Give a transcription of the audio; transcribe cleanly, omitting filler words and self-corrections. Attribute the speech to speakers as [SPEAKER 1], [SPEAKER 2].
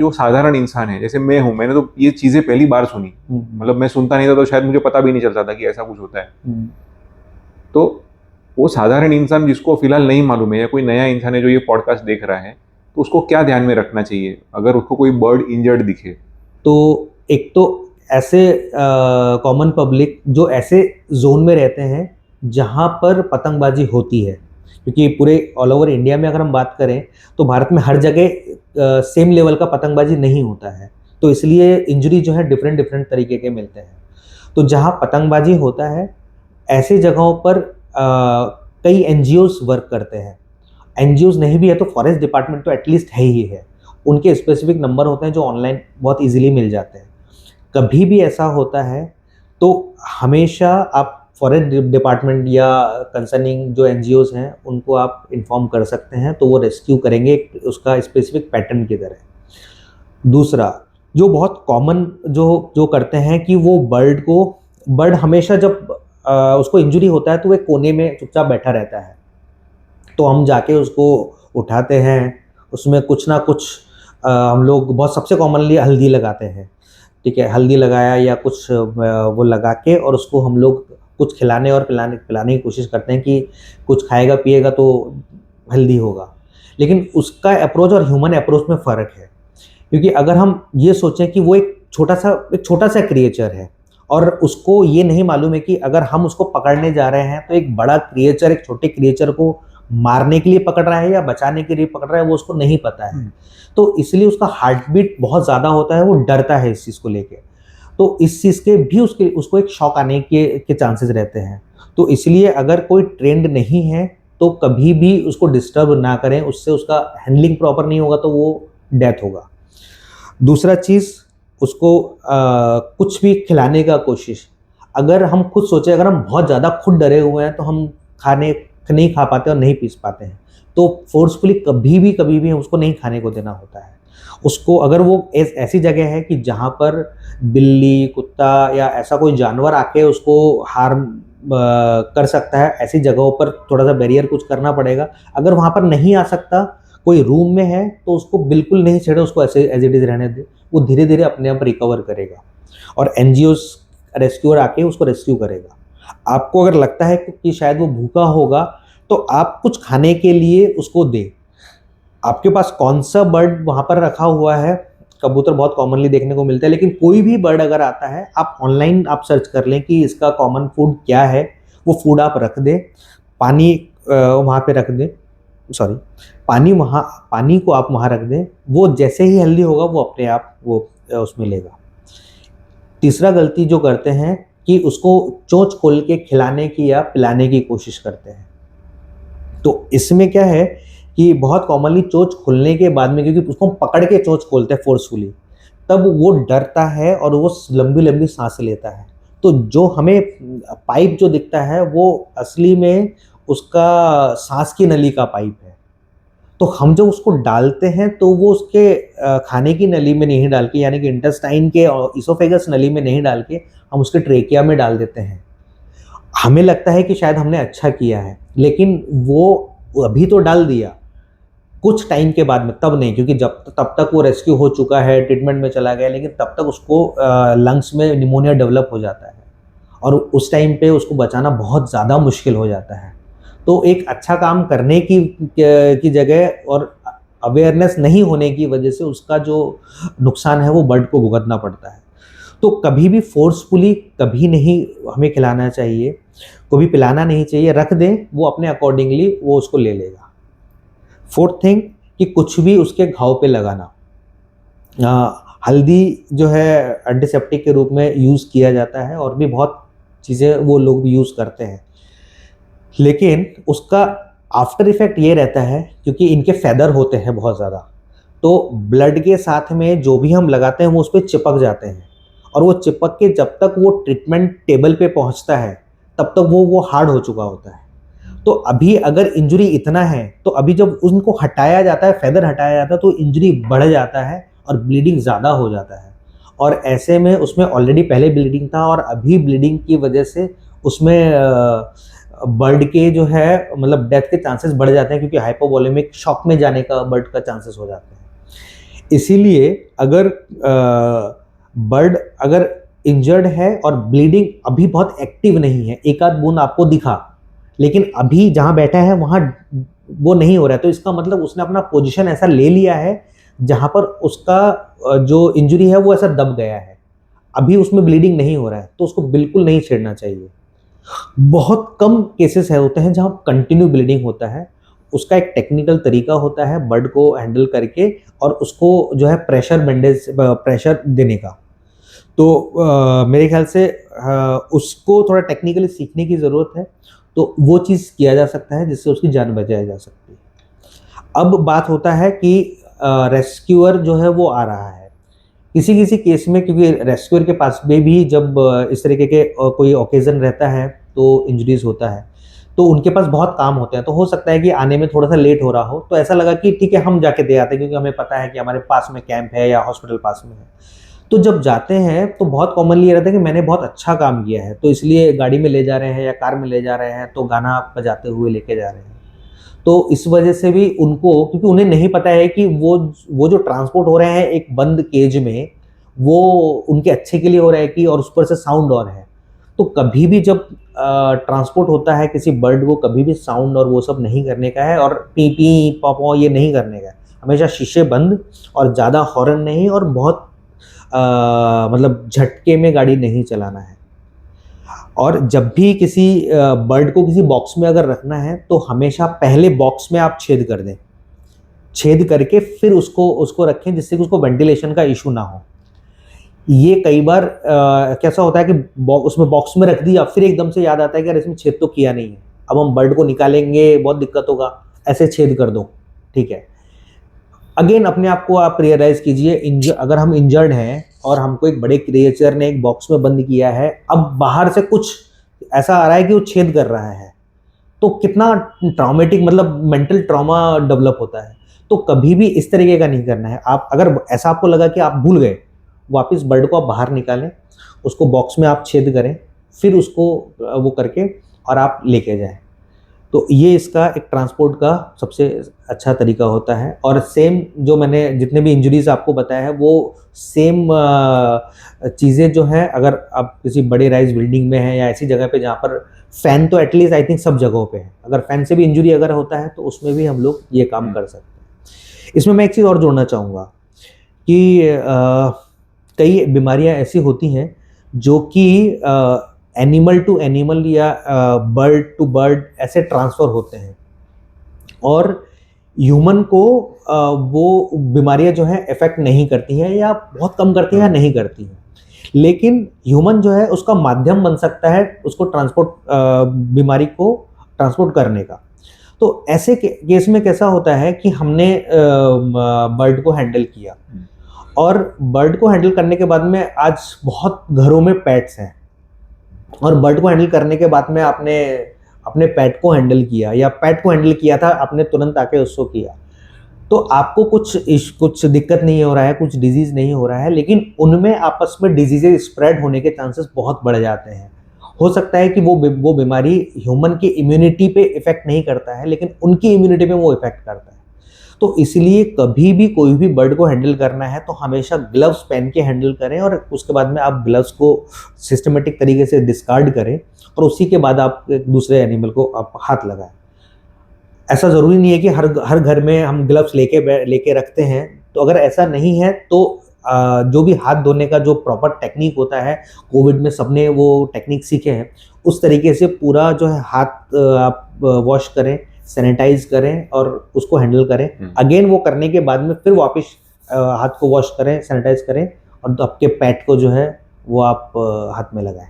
[SPEAKER 1] जो साधारण इंसान है, जैसे मैं हूँ, मैंने तो ये चीजें पहली बार सुनी, मतलब मैं सुनता नहीं था तो शायद मुझे पता भी नहीं चलता था कि ऐसा कुछ होता है। तो वो साधारण इंसान जिसको फिलहाल नहीं मालूम है, या कोई नया इंसान है जो ये पॉडकास्ट देख रहा है, तो उसको क्या ध्यान में रखना चाहिए अगर उसको कोई बर्ड इंजर्ड दिखे?
[SPEAKER 2] तो एक तो ऐसे कॉमन पब्लिक जो ऐसे जोन में रहते हैं जहाँ पर पतंगबाजी होती है, क्योंकि पूरे ऑल ओवर इंडिया में अगर हम बात करें तो भारत में हर जगह सेम लेवल का पतंगबाजी नहीं होता है, तो इसलिए इंजरी जो है डिफरेंट डिफरेंट तरीके के मिलते हैं। तो जहाँ पतंगबाजी होता है ऐसे जगहों पर कई एनजीओज वर्क करते हैं। एनजीओज नहीं भी है तो फॉरेस्ट डिपार्टमेंट तो एटलीस्ट है ही है, उनके स्पेसिफिक नंबर होते हैं जो ऑनलाइन बहुत इजीली मिल जाते हैं। कभी भी ऐसा होता है तो हमेशा आप फॉरेस्ट डिपार्टमेंट या कंसर्निंग जो एनजीओज हैं उनको आप इन्फॉर्म कर सकते हैं, तो वो रेस्क्यू करेंगे उसका स्पेसिफिक पैटर्न की तरह। दूसरा जो बहुत कॉमन जो जो करते हैं कि वो बर्ड हमेशा जब उसको इंजरी होता है तो वो एक कोने में चुपचाप बैठा रहता है, तो हम जाके उसको उठाते हैं, उसमें कुछ ना कुछ हम लोग बहुत सबसे कॉमनली हल्दी लगाते हैं। ठीक है, हल्दी लगाया या कुछ वो लगा के और उसको हम लोग कुछ खिलाने और पिलाने पिलाने की कोशिश करते हैं कि कुछ खाएगा पिएगा तो हेल्दी होगा। लेकिन उसका अप्रोच और ह्यूमन अप्रोच में फ़र्क है, क्योंकि अगर हम ये सोचें कि वो एक छोटा सा क्रिएचर है और उसको ये नहीं मालूम है कि अगर हम उसको पकड़ने जा रहे हैं तो एक बड़ा क्रिएचर एक छोटे क्रिएचर को मारने के लिए पकड़ रहा है या बचाने के लिए पकड़ रहा है, वो उसको नहीं पता है। तो इसलिए उसका हार्ट बीट बहुत ज़्यादा होता है, वो डरता है इस चीज़ को लेके। तो इस चीज़ के भी उसको एक शॉक आने के चांसेस रहते हैं। तो इसलिए अगर कोई ट्रेंड नहीं है तो कभी भी उसको डिस्टर्ब ना करें, उससे उसका हैंडलिंग प्रॉपर नहीं होगा तो वो डेथ होगा। दूसरा चीज़, उसको कुछ भी खिलाने का कोशिश, अगर हम खुद सोचें अगर हम बहुत ज़्यादा खुद डरे हुए हैं तो हम खाने नहीं खा पाते और नहीं पी पाते हैं, तो फोर्सफुली कभी भी उसको नहीं खाने को देना होता है। उसको अगर वो ऐसी जगह है कि जहाँ पर बिल्ली, कुत्ता या ऐसा कोई जानवर आके उसको हार्म कर सकता है, ऐसी जगहों पर थोड़ा सा बैरियर कुछ करना पड़ेगा। अगर वहाँ पर नहीं आ सकता, कोई रूम में है, तो उसको बिल्कुल नहीं छेड़े, उसको ऐसे एज इट इज़ रहने दे, वो धीरे धीरे अपने आप रिकवर करेगा और एनजीओज रेस्क्यूअर आके उसको रेस्क्यू करेगा। आपको अगर लगता है कि शायद वो भूखा होगा तो आप कुछ खाने के लिए उसको दें। आपके पास कौन सा बर्ड वहाँ पर रखा हुआ है, कबूतर बहुत कॉमनली देखने को मिलता है, लेकिन कोई भी बर्ड अगर आता है आप ऑनलाइन आप सर्च कर लें कि इसका कॉमन फूड क्या है, वो फूड आप रख दें। पानी वहाँ पे रख दें, सॉरी, पानी को आप वहाँ रख दें, वो जैसे ही हेल्दी होगा वो अपने आप वो उसमें लेगा। तीसरा गलती जो करते हैं कि उसको चोंच खोल के खिलाने की या पिलाने की कोशिश करते हैं। तो इसमें क्या है कि बहुत कॉमनली चोंच खोलने के बाद में, क्योंकि उसको हम पकड़ के चोंच खोलते हैं फोर्सफुली, तब वो डरता है और वो लंबी लंबी सांसें लेता है। तो जो हमें पाइप जो दिखता है वो असली में उसका सांस की नली का पाइप है। तो हम जब उसको डालते हैं तो वो उसके खाने की नली में नहीं डाल के, यानी कि इंटेस्टाइन के और इसोफेगस नली में नहीं डाल के, हम उसके ट्रेकिया में डाल देते हैं। हमें लगता है कि शायद हमने अच्छा किया है, लेकिन वो अभी तो डाल दिया, कुछ टाइम के बाद में तब नहीं, क्योंकि तब तक वो रेस्क्यू हो चुका है, ट्रीटमेंट में चला गया, लेकिन तब तक उसको लंग्स में निमोनिया डेवलप हो जाता है और उस टाइम पे उसको बचाना बहुत ज़्यादा मुश्किल हो जाता है। तो एक अच्छा काम करने की जगह और अवेयरनेस नहीं होने की वजह से उसका जो नुकसान है वो बर्ड को भुगतना पड़ता है। तो कभी भी फोर्सफुली कभी नहीं हमें खिलाना चाहिए, कभी पिलाना नहीं चाहिए, रख दें, वो अपने अकॉर्डिंगली वो उसको ले लेगा। फोर्थ थिंग कि कुछ भी उसके घाव पे लगाना। हल्दी जो है एंटीसेप्टिक के रूप में यूज़ किया जाता है और भी बहुत चीज़ें वो लोग भी यूज़ करते हैं, लेकिन उसका आफ्टर इफेक्ट ये रहता है क्योंकि इनके फैदर होते हैं बहुत ज़्यादा, तो ब्लड के साथ में जो भी हम लगाते हैं वो उस पर चिपक जाते हैं और वो चिपक के जब तक वो ट्रीटमेंट टेबल पे पहुंचता है तब तक वो हार्ड हो चुका होता है। तो अभी अगर इंजरी इतना है तो अभी जब उनको हटाया जाता है, फैदर हटाया जाता है, तो इंजरी बढ़ जाता है और ब्लीडिंग ज़्यादा हो जाता है। और ऐसे में उसमें ऑलरेडी पहले ब्लीडिंग था और अभी ब्लीडिंग की वजह से उसमें बर्ड के जो है मतलब डेथ के चांसेस बढ़ जाते हैं, क्योंकि हाइपोवोलेमिक शॉक में जाने का बर्ड का चांसेस हो जाते हैं। इसीलिए अगर बर्ड अगर इंजर्ड है और ब्लीडिंग अभी बहुत एक्टिव नहीं है, एक आध बूंद आपको दिखा, लेकिन अभी जहां बैठा है वहां वो नहीं हो रहा है, तो इसका मतलब उसने अपना पोजीशन ऐसा ले लिया है जहां पर उसका जो इंजरी है वो ऐसा दब गया है, अभी उसमें ब्लीडिंग नहीं हो रहा है, तो उसको बिल्कुल नहीं छेड़ना चाहिए। बहुत कम केसेस है होते हैं जहां कंटिन्यू ब्लीडिंग होता है, उसका एक टेक्निकल तरीका होता है बर्ड को हैंडल करके और उसको जो है प्रेशर देने का। तो मेरे ख्याल से उसको थोड़ा टेक्निकली सीखने की ज़रूरत है, तो वो चीज़ किया जा सकता है जिससे उसकी जान बचाई जा सकती है। अब बात होता है कि रेस्क्यूअर जो है वो आ रहा है किसी किसी केस में, क्योंकि रेस्क्यूअर के पास में भी जब इस तरीके के कोई ओकेजन रहता है तो इंजरीज होता है, तो उनके पास बहुत काम होते हैं, तो हो सकता है कि आने में थोड़ा सा लेट हो रहा हो, तो ऐसा लगा कि ठीक है हम जाके दे आते हैं, क्योंकि हमें पता है कि हमारे पास में कैंप है या हॉस्पिटल पास में है। तो जब जाते हैं तो बहुत कॉमनली ये रहता है कि मैंने बहुत अच्छा काम किया है, तो इसलिए गाड़ी में ले जा रहे हैं या कार में ले जा रहे हैं, तो गाना बजाते हुए लेके जा रहे हैं। तो इस वजह से भी उनको, क्योंकि उन्हें नहीं पता है कि वो जो ट्रांसपोर्ट हो रहे हैं एक बंद केज में, वो उनके अच्छे के लिए हो रहा है कि, और उस पर से साउंड और है, तो कभी भी जब ट्रांसपोर्ट होता है किसी बर्ड को, कभी भी साउंड और वो सब नहीं करने का है, और पी पी पॉपो ये नहीं करने का है, हमेशा शीशे बंद और ज़्यादा हॉर्न नहीं, और बहुत मतलब झटके में गाड़ी नहीं चलाना है। और जब भी किसी बर्ड को किसी बॉक्स में अगर रखना है तो हमेशा पहले बॉक्स में आप छेद कर दें, छेद करके फिर उसको रखें, जिससे कि उसको वेंटिलेशन का इशू ना हो। ये कई बार कैसा होता है कि उसमें बॉक्स में रख दिया, फिर एकदम से याद आता है कि यार इसमें छेद तो किया नहीं है, अब हम बर्ड को निकालेंगे बहुत दिक्कत होगा, ऐसे छेद कर दो, ठीक है। अगेन अपने आप को आप रियलाइज कीजिए, अगर हम इंजर्ड हैं और हमको एक बड़े क्रिएचर ने एक बॉक्स में बंद किया है, अब बाहर से कुछ ऐसा आ रहा है कि वो छेद कर रहा है, तो कितना ट्रॉमेटिक, मतलब मेंटल ट्रॉमा डेवलप होता है। तो कभी भी इस तरीके का नहीं करना है। आप अगर ऐसा आपको लगा कि आप भूल गए, वापस बर्ड को आप बाहर निकालें, उसको बॉक्स में आप छेद करें, फिर उसको वो करके और आप लेके जाएं। तो ये इसका एक ट्रांसपोर्ट का सबसे अच्छा तरीका होता है। और सेम जो मैंने जितने भी इंजरीज आपको बताया है, वो सेम चीज़ें जो हैं, अगर आप किसी बड़े राइज बिल्डिंग में हैं या ऐसी जगह पे जहाँ पर फ़ैन तो एटलीस्ट आई थिंक सब जगहों पे है, अगर फ़ैन से भी इंजरी अगर होता है तो उसमें भी हम लोग ये काम कर सकते हैं। इसमें मैं एक चीज़ और जोड़ना चाहूँगा कि कई बीमारियां ऐसी होती हैं जो कि एनिमल टू एनिमल या बर्ड टू बर्ड ऐसे ट्रांसफ़र होते हैं, और ह्यूमन को वो बीमारियां जो हैं इफ़ेक्ट नहीं करती हैं, या बहुत कम करती हैं या नहीं करती हैं, लेकिन ह्यूमन जो है उसका माध्यम बन सकता है उसको बीमारी को ट्रांसपोर्ट करने का। तो ऐसे केस में कैसा होता है कि हमने बर्ड को हैंडल किया, और बर्ड को हैंडल करने के बाद में आज बहुत घरों में पेट्स हैं, और बर्ड को हैंडल करने के बाद में आपने अपने पेट को हैंडल किया, या पेट को हैंडल किया था आपने तुरंत आके उसको किया, तो आपको कुछ दिक्कत नहीं हो रहा है, कुछ डिजीज़ नहीं हो रहा है, लेकिन उनमें आपस में डिजीज़ेज स्प्रेड होने के चांसेस बहुत बढ़ जाते हैं। हो सकता है कि वो बीमारी ह्यूमन की इम्यूनिटी पे इफ़ेक्ट नहीं करता है, लेकिन उनकी इम्यूनिटी पे वो इफ़ेक्ट करता है। तो इसलिए कभी भी कोई भी बर्ड को हैंडल करना है तो हमेशा ग्लव्स पहन के हैंडल करें, और उसके बाद में आप ग्लव्स को सिस्टमेटिक तरीके से डिस्कार्ड करें, और उसी के बाद आप दूसरे एनिमल को आप हाथ लगाएं। ऐसा ज़रूरी नहीं है कि हर घर में हम ग्लव्स लेके रखते हैं, तो अगर ऐसा नहीं है तो जो भी हाथ धोने का जो प्रॉपर टेक्निक होता है, कोविड में सबने वो टेक्निक सीखे हैं, उस तरीके से पूरा जो है हाथ आप वॉश करें, सैनिटाइज करें और उसको हैंडल करें। अगेन वो करने के बाद में फिर वापस हाथ को वॉश करें, सैनिटाइज करें, और आपके पेट को जो है वो आप हाथ में लगाएं।